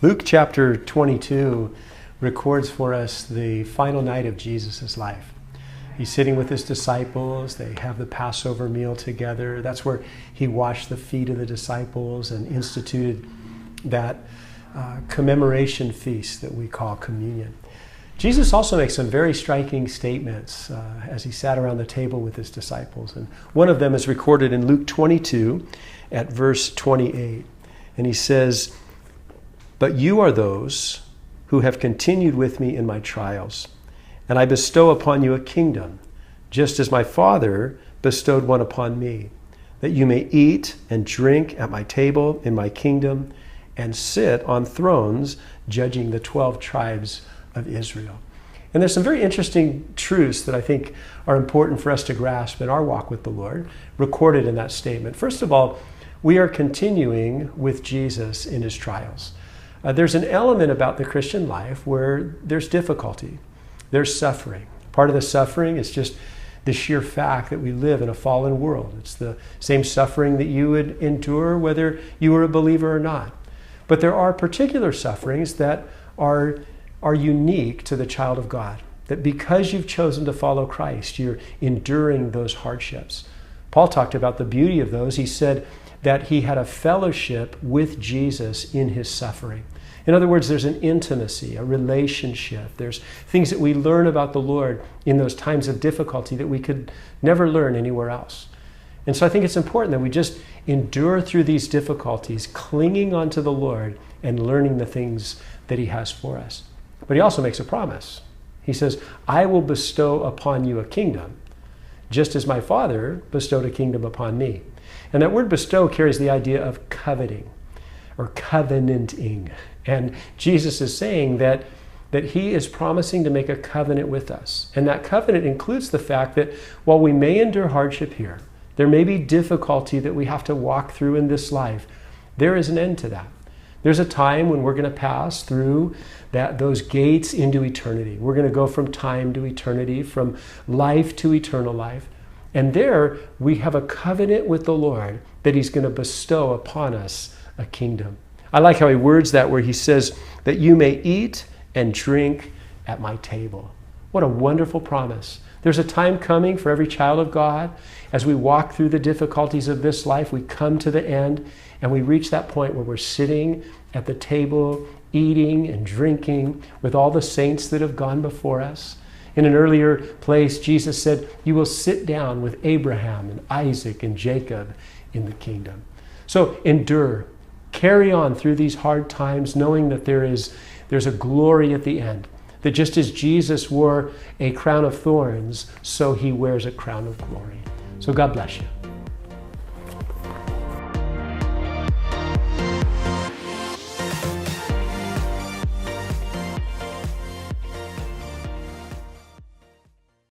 Luke chapter 22 records for us the final night of Jesus' life. He's sitting with his disciples. They have the Passover meal together. That's where he washed the feet of the disciples and instituted that commemoration feast that we call communion. Jesus also makes some very striking statements as he sat around the table with his disciples. And one of them is recorded in Luke 22 at verse 28. And he says, "But you are those who have continued with me in my trials, and I bestow upon you a kingdom, just as my Father bestowed one upon me, that you may eat and drink at my table in my kingdom and sit on thrones judging the 12 tribes of Israel." And there's some very interesting truths that I think are important for us to grasp in our walk with the Lord, recorded in that statement. First of all, we are continuing with Jesus in his trials. There's an element about the Christian life where there's difficulty, there's suffering. Part of the suffering is just the sheer fact that we live in a fallen world. It's the same suffering that you would endure whether you were a believer or not. But there are particular sufferings that are unique to the child of God, that because you've chosen to follow Christ, you're enduring those hardships. Paul talked about the beauty of those. He said that he had a fellowship with Jesus in his suffering. In other words, there's an intimacy, a relationship. There's things that we learn about the Lord in those times of difficulty that we could never learn anywhere else. And so I think it's important that we just endure through these difficulties, clinging onto the Lord and learning the things that he has for us. But he also makes a promise. He says, "I will bestow upon you a kingdom, just as my Father bestowed a kingdom upon me." And that word bestow carries the idea of coveting or covenanting. And Jesus is saying that he is promising to make a covenant with us. And that covenant includes the fact that while we may endure hardship here, there may be difficulty that we have to walk through in this life, there is an end to that. There's a time when we're going to pass through those gates into eternity. We're going to go from time to eternity, from life to eternal life. And there we have a covenant with the Lord that he's going to bestow upon us a kingdom. I like how he words that, where he says that you may eat and drink at my table. What a wonderful promise. There's a time coming for every child of God. As we walk through the difficulties of this life, we come to the end and we reach that point where we're sitting at the table, eating and drinking with all the saints that have gone before us. In an earlier place, Jesus said, "You will sit down with Abraham and Isaac and Jacob in the kingdom." So endure, carry on through these hard times, knowing that there's a glory at the end. That just as Jesus wore a crown of thorns, so he wears a crown of glory. So God bless you.